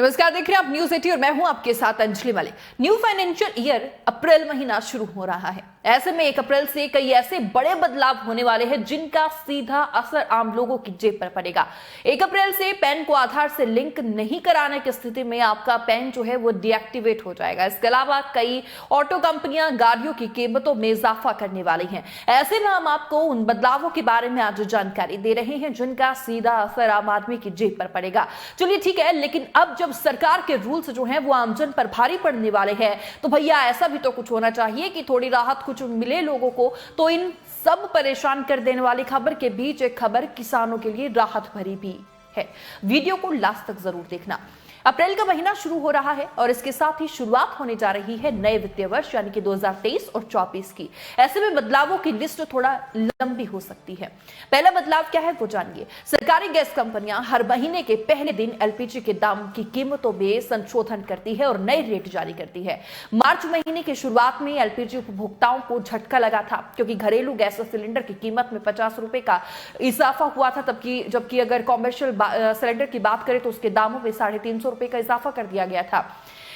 नमस्कार, देख रहे हैं आप न्यूज 80 और मैं हूं आपके साथ Anjali Malik. New financial year April महीना शुरू हो रहा है। ऐसे में 1 अप्रैल से कई ऐसे बड़े बदलाव होने वाले हैं जिनका सीधा असर आम लोगों की जेब पर पड़ेगा। 1 अप्रैल से पैन को आधार से लिंक नहीं कराने की स्थिति में आपका पैन जो है वो डीएक्टिवेट हो जाएगा। इसके अलावा कई ऑटो कंपनियां गाड़ियों की कीमतों में इजाफा करने वाली हैं। ऐसे में हम आपको उन बदलावों के बारे में आज जानकारी दे रहे हैं जिनका सीधा असर आम आदमी की जेब पर पड़ेगा। चलिए ठीक है, लेकिन अब जब सरकार के रूल्स जो हैं वो आमजन पर भारी पड़ने वाले हैं तो भैया ऐसा भी तो कुछ होना चाहिए कि थोड़ी राहत कुछ मिले लोगों को। तो इन सब परेशान कर देने वाली खबर के बीच एक खबर किसानों के लिए राहत भरी भी है। वीडियो को लास्ट तक जरूर देखना। अप्रैल का महीना शुरू हो रहा है और इसके साथ ही शुरुआत होने जा रही है नए वित्तीय वर्ष यानी कि 2023 और 24 की। ऐसे में बदलावों की लिस्ट थोड़ा लंबी हो सकती है। पहला बदलाव क्या है वो जानिए। सरकारी गैस कंपनियां हर महीने के पहले दिन एलपीजी के दाम की कीमतों में संशोधन करती है और नए रेट जारी करती है। मार्च महीने की शुरुआत में एलपीजी उपभोक्ताओं को झटका लगा था क्योंकि घरेलू गैस सिलेंडर की कीमत में 50 रुपए का इजाफा हुआ था, जबकि अगर कॉमर्शियल सिलेंडर की बात करें तो उसके दामों में 350 रुपए का इजाफा कर दिया गया था।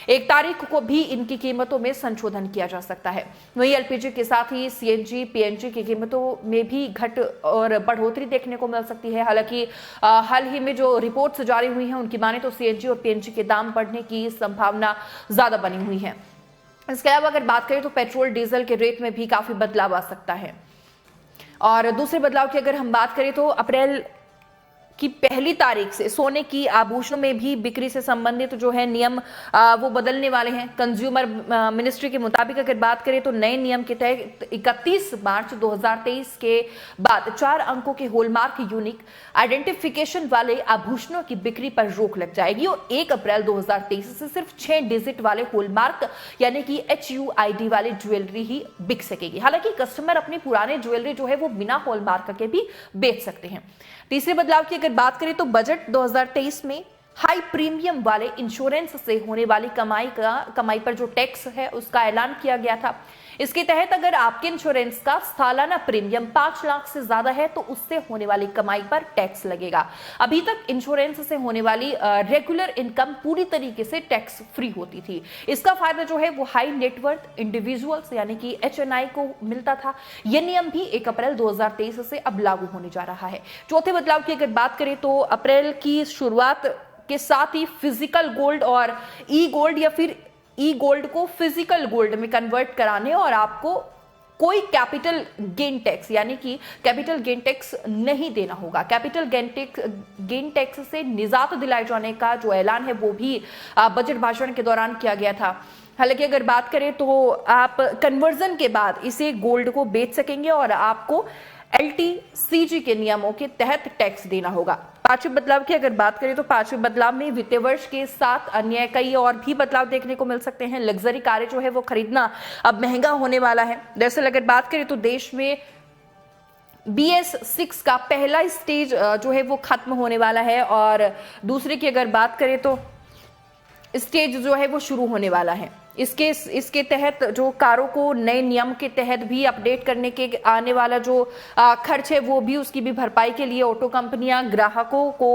1 तारीख को भी इनकी कीमतों में संशोधन किया जा सकता है। वहीं एलपीजी के साथ ही सीएनजी, पीएनजी की कीमतों में भी घट और बढ़ोतरी देखने को मिल सकती है। हालांकि हाल ही में जो रिपोर्ट्स जारी हुई हैं उनकी माने तो सीएनजी और पीएनजी के दाम बढ़ने की संभावना ज्यादा बनी हुई है। इसके अलावा अगर बात करें तो पेट्रोल डीजल के रेट में भी काफी बदलाव आ सकता है। और दूसरे बदलाव की अगर हम बात करें तो अप्रैल कि 1 तारीख से सोने की आभूषणों में भी बिक्री से संबंधित जो है नियम वो बदलने वाले हैं। कंज्यूमर मिनिस्ट्री के मुताबिक अगर बात करें तो नए नियम के तहत 31 मार्च 2023 के बाद 4 अंकों के हॉलमार्क यूनिक आइडेंटिफिकेशन वाले आभूषणों की बिक्री पर रोक लग जाएगी और 1 अप्रैल 2023 से सिर्फ 6 डिजिट वाले हॉलमार्क यानी कि HUID वाली ज्वेलरी ही बिक सकेगी। हालांकि कस्टमर अपनी पुराने ज्वेलरी जो है वो बिना हॉलमार्क के भी बेच सकते हैं। तीसरे बदलाव की अगर बात करें तो बजट 2023 में हाई प्रीमियम वाले इंश्योरेंस से होने वाली कमाई पर जो टैक्स है उसका ऐलान किया गया था। इसके तहत अगर आपके इंश्योरेंस का सालाना प्रीमियम 5 लाख से ज्यादा है तो उससे होने वाली कमाई पर टैक्स लगेगा। अभी तक इंश्योरेंस से होने वाली रेगुलर इनकम पूरी तरीके से टैक्स फ्री होती थी। इसका फायदा जो है वो हाई नेटवर्थ इंडिविजुअल्स यानी कि HNI को मिलता था। यह नियम भी 1 अप्रैल 2023 से अब लागू होने जा रहा है। चौथे बदलाव की अगर बात करें तो अप्रैल की शुरुआत के साथ ही फिजिकल गोल्ड और ई गोल्ड या फिर ई गोल्ड को फिजिकल गोल्ड में कन्वर्ट कराने और आपको कोई कैपिटल गेन टैक्स यानी कि कैपिटल गेन टैक्स नहीं देना होगा। कैपिटल गेन टैक्स से निजात दिलाए जाने का जो ऐलान है वो भी बजट भाषण के दौरान किया गया था। हालांकि अगर बात करें तो आप कन्वर्जन के बाद इसे गोल्ड को बेच सकेंगे और आपको LTCG के नियमों के तहत टैक्स देना होगा। पांचवें बदलाव की अगर बात करें तो पांचवें बदलाव में वित्तीय वर्ष के साथ अन्य कई और भी बदलाव देखने को मिल सकते हैं। लग्जरी कारें जो है वो खरीदना अब महंगा होने वाला है। दरअसल अगर बात करें तो देश में BS6 का पहला स्टेज जो है वो खत्म होने वाला है और दूसरे की अगर बात करें तो स्टेज जो है वो शुरू होने वाला है। इसके तहत जो कारों को नए नियम के तहत भी अपडेट करने के आने वाला जो खर्च है वो भी उसकी भी भरपाई के लिए ऑटो कंपनियां ग्राहकों को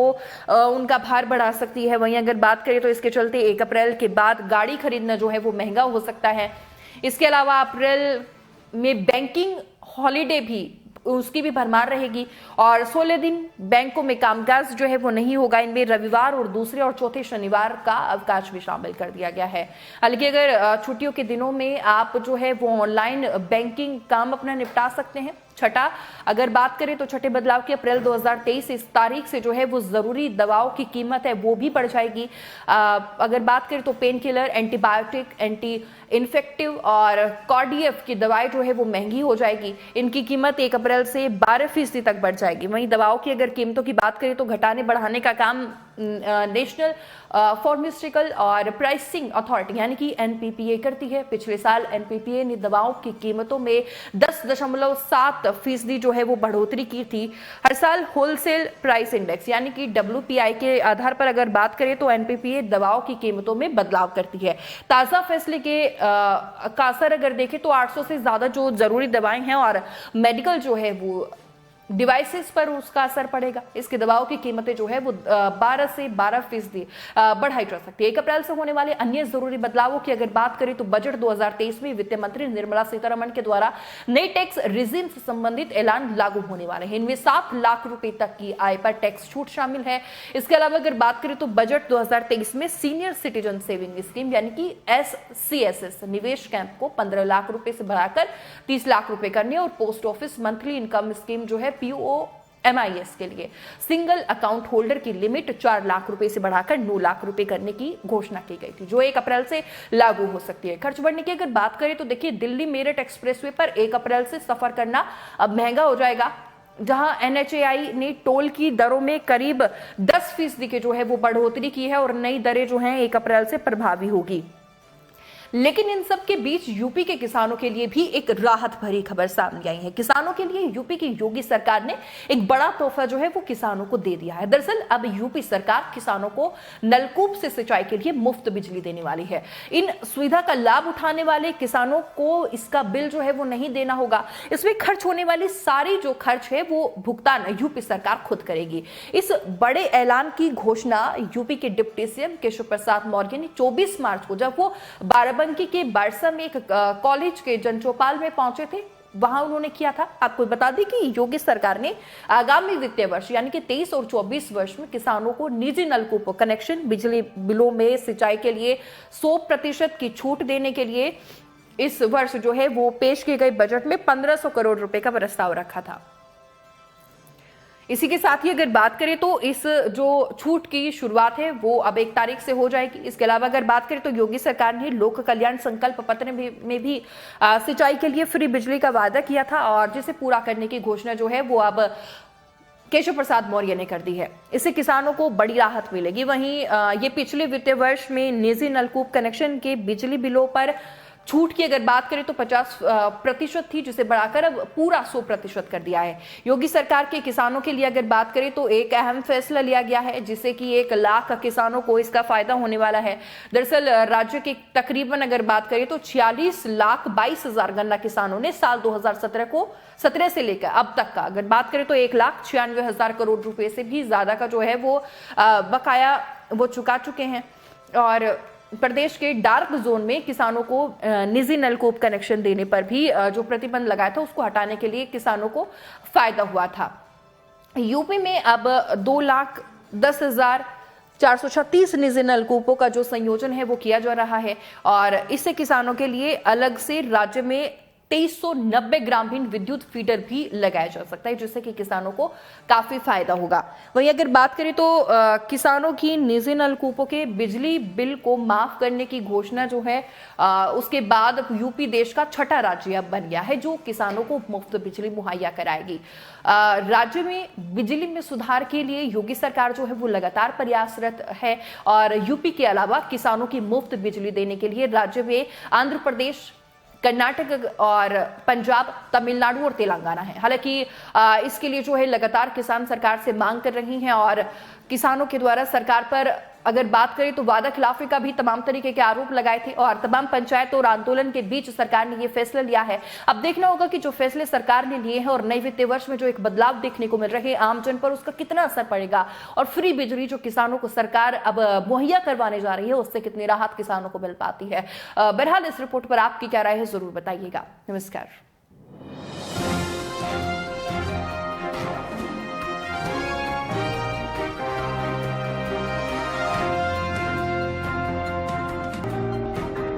उनका भार बढ़ा सकती है। वहीं अगर बात करें तो इसके चलते 1 अप्रैल के बाद गाड़ी खरीदना जो है वो महंगा हो सकता है। इसके अलावा अप्रैल में बैंकिंग हॉलीडे भी उसकी भी भरमार रहेगी और 16 दिन बैंकों में कामकाज जो है वो नहीं होगा। इनमें रविवार और दूसरे और चौथे शनिवार का अवकाश भी शामिल कर दिया गया है। हालांकि अगर छुट्टियों के दिनों में आप जो है वो ऑनलाइन बैंकिंग काम अपना निपटा सकते हैं। छठा अगर बात करें तो छठे बदलाव की अप्रैल 2023 इस तारीख से जो है वो जरूरी दवाओं की कीमत है वो भी बढ़ जाएगी। अगर बात करें तो pain killer, antibiotic, anti infective और कार्डियफ की दवाएं जो है वो महंगी हो जाएगी। इनकी कीमत 1 अप्रैल से 12% तक बढ़ जाएगी। वहीं दवाओं की अगर कीमतों की बात करें तो घटाने बढ़ाने का काम नेशनल फार्मास्यूटिकल और प्राइसिंग अथॉरिटी यानी कि NPPA करती है। पिछले साल NPPA ने दवाओं की कीमतों में 10.7% जो है वो बढ़ोतरी की थी। हर साल होलसेल प्राइस इंडेक्स यानी कि WPI के आधार पर अगर बात करें तो NPPA दवाओं की कीमतों में बदलाव करती है। ताजा फैसले के का असर अगर देखें तो 800 से ज्यादा जो जरूरी दवाएं हैं और मेडिकल जो है वो डिवाइसेस पर उसका असर पड़ेगा। इसके दवाओं की कीमतें जो है वो 12 से 12% बढ़ाई जा सकती है। 1 अप्रैल से होने वाले अन्य जरूरी बदलावों की अगर बात करें तो बजट 2023 में वित्त मंत्री निर्मला सीतारमण के द्वारा नई टैक्स रिजिम से संबंधित ऐलान लागू होने वाले हैं। इनमें 7 लाख रुपए तक की आय पर टैक्स छूट शामिल है। इसके अलावा अगर बात करें तो बजट 2023 में सीनियर सिटीजन सेविंग स्कीम यानी कि SCSS निवेश कैंप को 15 लाख रुपए से बढ़ाकर 30 लाख रुपए करने और post office monthly income scheme जो है POMIS के लिए सिंगल अकाउंट होल्डर की लिमिट 4 लाख रुपए से बढ़ाकर 9 लाख रुपए करने की घोषणा की गई थी, जो 1 अप्रैल से लागू हो सकती है। खर्च बढ़ने की अगर बात करें तो देखिए, दिल्ली मेरठ एक्सप्रेसवे पर 1 अप्रैल से सफर करना अब महंगा हो जाएगा, जहां NHAI ने टोल की दरों में करीब 10% की जो है वो बढ़ोतरी की है और नई दरें जो हैं 1 अप्रैल से प्रभावी होगी। लेकिन इन सब के बीच यूपी के किसानों के लिए भी एक राहत भरी खबर सामने आई है। किसानों के लिए यूपी की योगी सरकार ने एक बड़ा तोहफा जो है वो किसानों को दे दिया है। दरअसल अब यूपी सरकार किसानों को नलकूप से सिंचाई के लिए मुफ्त बिजली देने वाली है। इन सुविधा का लाभ उठाने वाले किसानों को इसका बिल जो है वो नहीं देना होगा। इसमें खर्च होने वाली सारी जो खर्च है वो भुगतान यूपी सरकार खुद करेगी। इस बड़े ऐलान की घोषणा यूपी के डिप्टी सीएम केशव प्रसाद मौर्य ने 24 मार्च को, जब वो बाराबंकी के बारसा में एक कॉलेज के जनचौपाल में पहुंचे थे, वहां उन्होंने किया था। आपको बता दें कि योगी सरकार ने आगामी वित्तीय वर्ष यानी कि 23 और 24 वर्ष में किसानों को निजी नलकूपों कनेक्शन, बिजली बिलों में सिंचाई के लिए 100% की छूट देने के लिए इस वर्ष जो है वो पेश किए गए बजट में 1500 करोड़ रुपए का प्रस्ताव रखा था। इसी के साथ ही अगर बात करें तो इस जो छूट की शुरुआत है वो अब 1 तारीख से हो जाएगी। इसके अलावा अगर बात करें तो योगी सरकार ने लोक कल्याण संकल्प पत्र में भी सिंचाई के लिए फ्री बिजली का वादा किया था और जिसे पूरा करने की घोषणा जो है वो अब केशव प्रसाद मौर्य ने कर दी है। इससे किसानों को बड़ी राहत मिलेगी। वहीं ये पिछले वित्तीय वर्ष में निजी नलकूप कनेक्शन के बिजली बिलों पर छूट की अगर बात करें तो 50% थी, जिसे बढ़ाकर अब पूरा 100% कर दिया है। योगी सरकार के किसानों के लिए अगर बात करें तो एक अहम फैसला लिया गया है, जिससे कि 1 लाख किसानों को इसका फायदा होने वाला है। दरअसल राज्य के तकरीबन अगर बात करें तो 46,22,000 गन्ना किसानों ने साल 2017 से लेकर अब तक का अगर बात करें तो 1,96,000 करोड़ रुपए से भी ज्यादा का जो है वो बकाया वो चुका चुके हैं। और प्रदेश के डार्क जोन में किसानों को निजी नलकूप कनेक्शन देने पर भी जो प्रतिबंध लगाया था उसको हटाने के लिए किसानों को फायदा हुआ था। यूपी में अब 2,10,436 निजी नलकूपों का जो संयोजन है वो किया जा रहा है और इससे किसानों के लिए अलग से राज्य में 2390 ग्रामीण विद्युत फीडर भी लगाया जा सकता है, जिससे कि किसानों को काफी फायदा होगा। वहीं अगर बात करें तो किसानों की निजी नलकूपों के बिजली बिल को माफ करने की घोषणा जो है उसके बाद यूपी देश का 6ठा राज्य अब बन गया है जो किसानों को मुफ्त बिजली मुहैया कराएगी। राज्य में बिजली में सुधार के लिए योगी सरकार जो है वो लगातार प्रयासरत है और यूपी के अलावा किसानों की मुफ्त बिजली देने के लिए राज्य में आंध्र प्रदेश, कर्नाटक और पंजाब, तमिलनाडु और तेलंगाना है। हालांकि इसके लिए जो है लगातार किसान सरकार से मांग कर रही हैं और किसानों के द्वारा सरकार पर अगर बात करें तो वादा खिलाफी का भी तमाम तरीके के आरोप लगाए थे और तमाम पंचायत और आंदोलन के बीच सरकार ने ये फैसला लिया है। अब देखना होगा कि जो फैसले सरकार ने लिए हैं और नए वित्तीय वर्ष में जो एक बदलाव देखने को मिल रहे हैं आमजन पर, उसका कितना असर पड़ेगा और फ्री बिजली जो किसानों को सरकार अब मुहैया करवाने जा रही है उससे कितनी राहत किसानों को मिल पाती है। बहरहाल इस रिपोर्ट पर आपकी क्या राय है जरूर बताइएगा। नमस्कार।